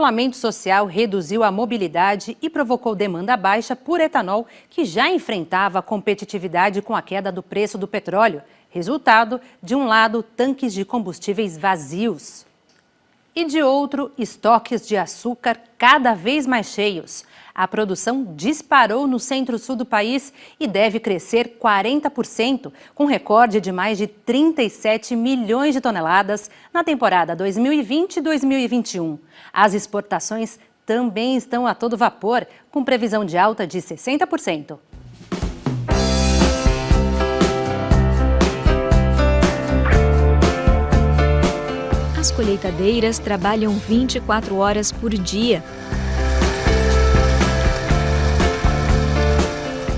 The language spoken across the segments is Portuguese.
isolamento social reduziu a mobilidade e provocou demanda baixa por etanol, que já enfrentava a competitividade com a queda do preço do petróleo. Resultado, de um lado, tanques de combustíveis vazios e de outro, estoques de açúcar cada vez mais cheios. A produção disparou no centro-sul do país e deve crescer 40%, com recorde de mais de 37 milhões de toneladas na temporada 2020-2021. As exportações também estão a todo vapor, com previsão de alta de 60%. As colheitadeiras trabalham 24 horas por dia.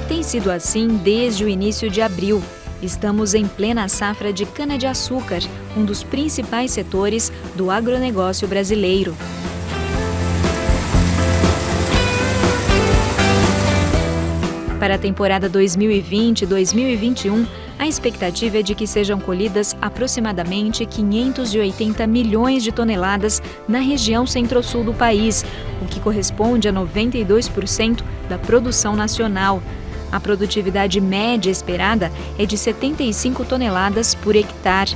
Tem sido assim desde o início de abril. Estamos em plena safra de cana-de-açúcar, um dos principais setores do agronegócio brasileiro. Para a temporada 2020-2021, a expectativa é de que sejam colhidas aproximadamente 580 milhões de toneladas na região centro-sul do país, o que corresponde a 92% da produção nacional. A produtividade média esperada é de 75 toneladas por hectare.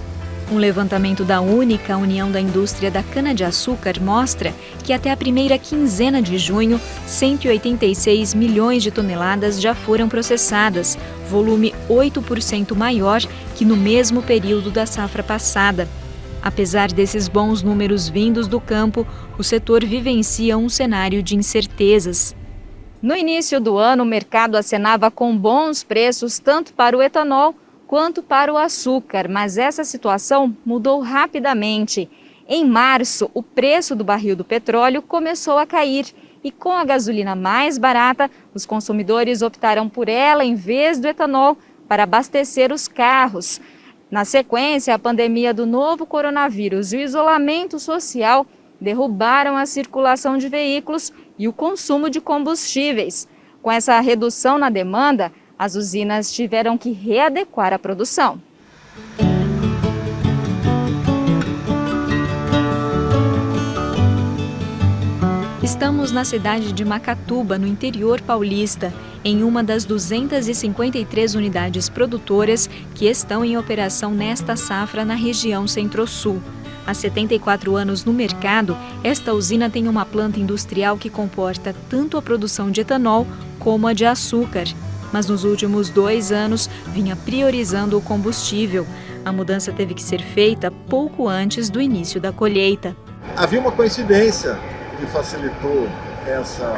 Um levantamento da única União da Indústria da Cana-de-Açúcar mostra que até a primeira quinzena de junho, 186 milhões de toneladas já foram processadas, volume 8% maior que no mesmo período da safra passada. Apesar desses bons números vindos do campo, o setor vivencia um cenário de incertezas. No início do ano, o mercado acenava com bons preços tanto para o etanol quanto para o açúcar, mas essa situação mudou rapidamente. Em março, o preço do barril do petróleo começou a cair e, com a gasolina mais barata, os consumidores optaram por ela em vez do etanol para abastecer os carros. Na sequência, a pandemia do novo coronavírus e o isolamento social derrubaram a circulação de veículos e o consumo de combustíveis. Com essa redução na demanda, as usinas tiveram que readequar a produção. Estamos na cidade de Macatuba, no interior paulista, em uma das 253 unidades produtoras que estão em operação nesta safra na região Centro-Sul. Há 74 anos no mercado, esta usina tem uma planta industrial que comporta tanto a produção de etanol como a de açúcar. Mas nos últimos 2 anos vinha priorizando o combustível. A mudança teve que ser feita pouco antes do início da colheita. Havia uma coincidência que facilitou essa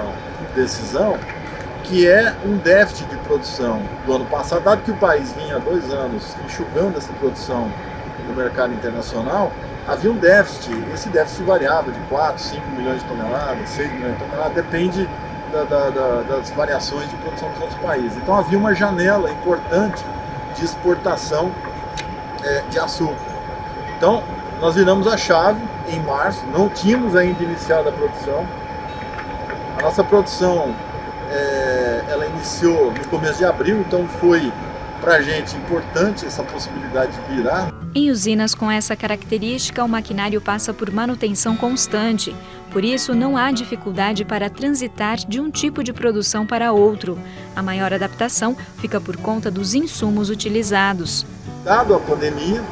decisão, que é um déficit de produção do ano passado, dado que o país vinha há 2 anos enxugando essa produção no mercado internacional. Havia um déficit, esse déficit variava de 4, 5 milhões de toneladas, 6 milhões de toneladas, depende das variações de produção dos outros países. Então havia uma janela importante de exportação de açúcar. Então nós viramos a chave em março, não tínhamos ainda iniciado a produção. A nossa produção ela iniciou no começo de abril, então foi para a gente importante essa possibilidade de virar. Em usinas com essa característica, o maquinário passa por manutenção constante. Por isso, não há dificuldade para transitar de um tipo de produção para outro. A maior adaptação fica por conta dos insumos utilizados. Dado a pandemia,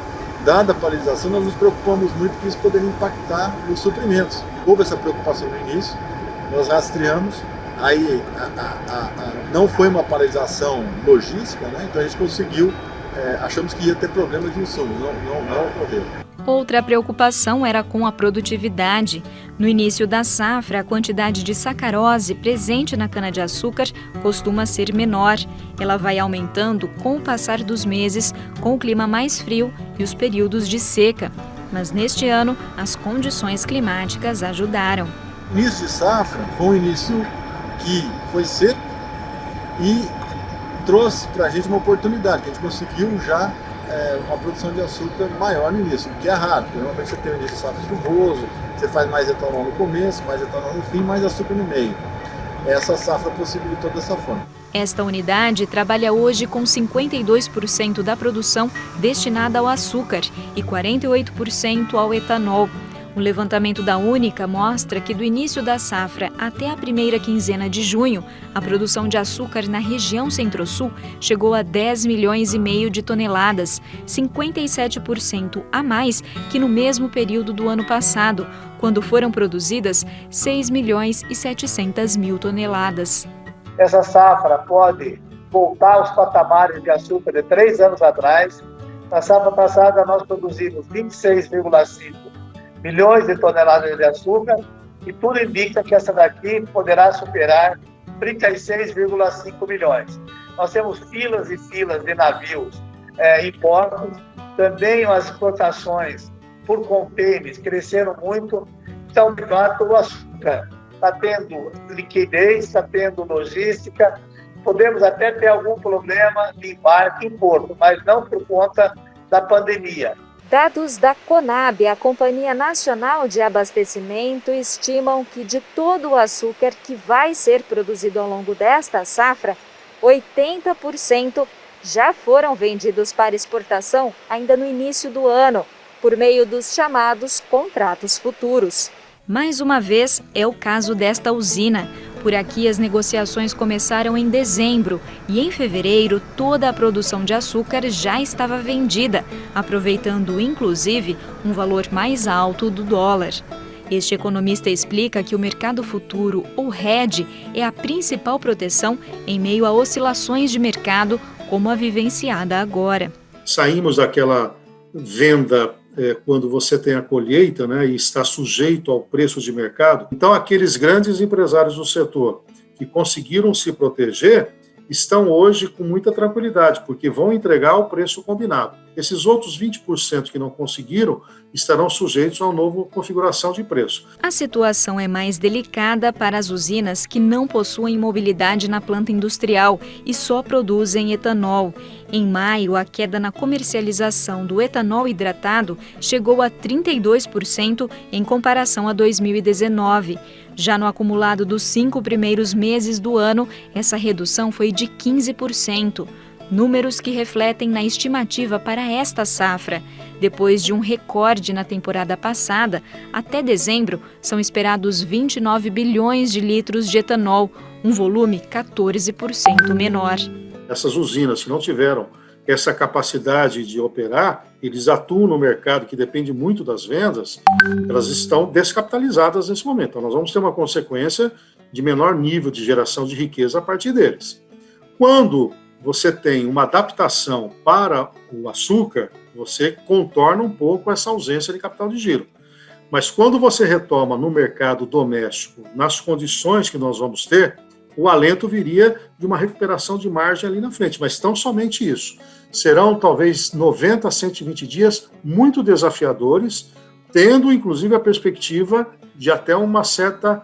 dada a paralisação, nós nos preocupamos muito que isso poderia impactar nos suprimentos. Houve essa preocupação no início, nós rastreamos, aí não foi uma paralisação logística, né? Então a gente conseguiu, achamos que ia ter problemas de insumos, não ocorreu. Outra preocupação era com a produtividade. No início da safra, a quantidade de sacarose presente na cana-de-açúcar costuma ser menor. Ela vai aumentando com o passar dos meses, com o clima mais frio e os períodos de seca. Mas neste ano, as condições climáticas ajudaram. O início de safra foi um início que foi seco e trouxe para a gente uma oportunidade, que a gente conseguiu já uma produção de açúcar maior no início, o que é raro, porque normalmente você tem um início de safra chuvoso, você faz mais etanol no começo, mais etanol no fim, mais açúcar no meio. Essa safra possibilitou dessa forma. Esta unidade trabalha hoje com 52% da produção destinada ao açúcar e 48% ao etanol. O levantamento da Única mostra que do início da safra até a primeira quinzena de junho, a produção de açúcar na região Centro-Sul chegou a 10 milhões e meio de toneladas, 57% a mais que no mesmo período do ano passado, quando foram produzidas 6 milhões e 700 mil toneladas. Essa safra pode voltar aos patamares de açúcar de 3 anos atrás. Na safra passada, nós produzimos 26,5 milhões de toneladas de açúcar e tudo indica que essa daqui poderá superar 36,5 milhões. Nós temos filas e filas de navios em portos, também as exportações por contêineres cresceram muito, então, de fato, o açúcar está tendo liquidez, está tendo logística, podemos até ter algum problema de embarque em porto, mas não por conta da pandemia. Dados da Conab, a Companhia Nacional de Abastecimento, estimam que de todo o açúcar que vai ser produzido ao longo desta safra, 80% já foram vendidos para exportação ainda no início do ano, por meio dos chamados contratos futuros. Mais uma vez, é o caso desta usina. Por aqui, as negociações começaram em dezembro e, em fevereiro, toda a produção de açúcar já estava vendida, aproveitando, inclusive, um valor mais alto do dólar. Este economista explica que o mercado futuro, ou RED, é a principal proteção em meio a oscilações de mercado, como a vivenciada agora. Saímos daquela venda quando você tem a colheita, né, e está sujeito ao preço de mercado. Então, aqueles grandes empresários do setor que conseguiram se proteger estão hoje com muita tranquilidade, porque vão entregar o preço combinado. Esses outros 20% que não conseguiram estarão sujeitos a uma nova configuração de preço. A situação é mais delicada para as usinas que não possuem mobilidade na planta industrial e só produzem etanol. Em maio, a queda na comercialização do etanol hidratado chegou a 32% em comparação a 2019. Já no acumulado dos 5 primeiros meses do ano, essa redução foi de 15%. Números que refletem na estimativa para esta safra. Depois de um recorde na temporada passada, até dezembro são esperados 29 bilhões de litros de etanol, um volume 14% menor. Essas usinas que não tiveram essa capacidade de operar, eles atuam no mercado que depende muito das vendas, elas estão descapitalizadas nesse momento. Então, nós vamos ter uma consequência de menor nível de geração de riqueza a partir deles. Quando você tem uma adaptação para o açúcar, você contorna um pouco essa ausência de capital de giro. Mas quando você retoma no mercado doméstico, nas condições que nós vamos ter, o alento viria de uma recuperação de margem ali na frente, mas tão somente isso. Serão talvez 90 a 120 dias muito desafiadores, tendo inclusive a perspectiva de até uma certa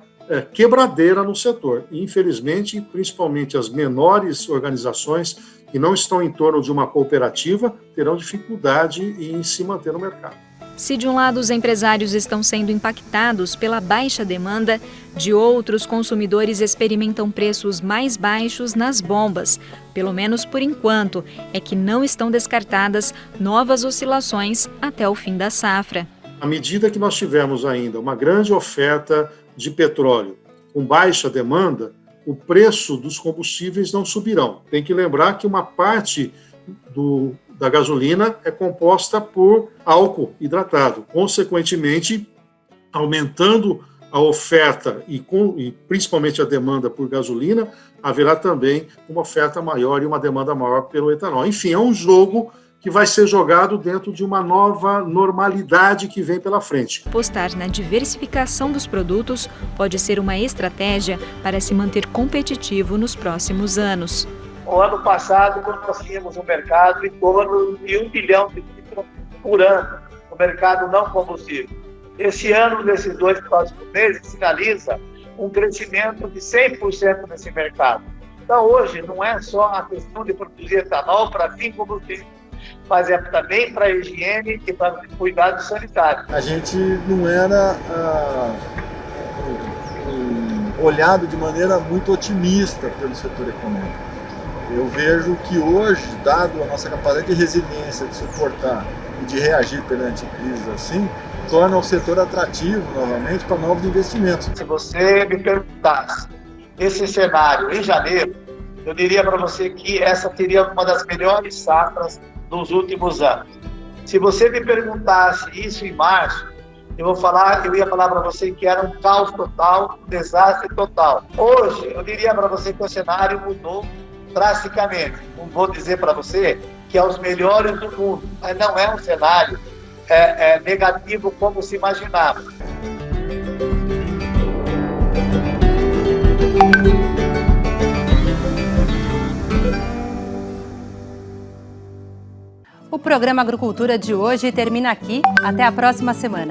quebradeira no setor. E, infelizmente, principalmente as menores organizações que não estão em torno de uma cooperativa terão dificuldade em se manter no mercado. Se de um lado os empresários estão sendo impactados pela baixa demanda, de outros consumidores experimentam preços mais baixos nas bombas. Pelo menos por enquanto, é que não estão descartadas novas oscilações até o fim da safra. À medida que nós tivermos ainda uma grande oferta de petróleo com baixa demanda, o preço dos combustíveis não subirão. Tem que lembrar que uma parte da gasolina é composta por álcool hidratado. Consequentemente, aumentando a oferta e principalmente a demanda por gasolina, haverá também uma oferta maior e uma demanda maior pelo etanol. Enfim, é um jogo que vai ser jogado dentro de uma nova normalidade que vem pela frente. Apostar na diversificação dos produtos pode ser uma estratégia para se manter competitivo nos próximos anos. O ano passado, nós tínhamos um mercado em torno de 1 bilhão de litros por ano no mercado não combustível. Esse ano, nesses 2 próximos meses, sinaliza um crescimento de 100% nesse mercado. Então, hoje, não é só a questão de produzir etanol para fim combustível, mas é também para higiene e para cuidado sanitário. A gente não era olhado de maneira muito otimista pelo setor econômico. Eu vejo que hoje, dado a nossa capacidade de resiliência, de suportar e de reagir perante crises assim, torna o setor atrativo novamente para novos investimentos. Se você me perguntasse esse cenário em janeiro, eu diria para você que essa seria uma das melhores safras dos últimos anos. Se você me perguntasse isso em março, eu ia falar para você que era um caos total, um desastre total. Hoje, eu diria para você que o cenário mudou drasticamente. Não vou dizer para você que é os melhores do mundo, mas não é um cenário negativo como se imaginava. O programa Agricultura de hoje termina aqui. Até a próxima semana.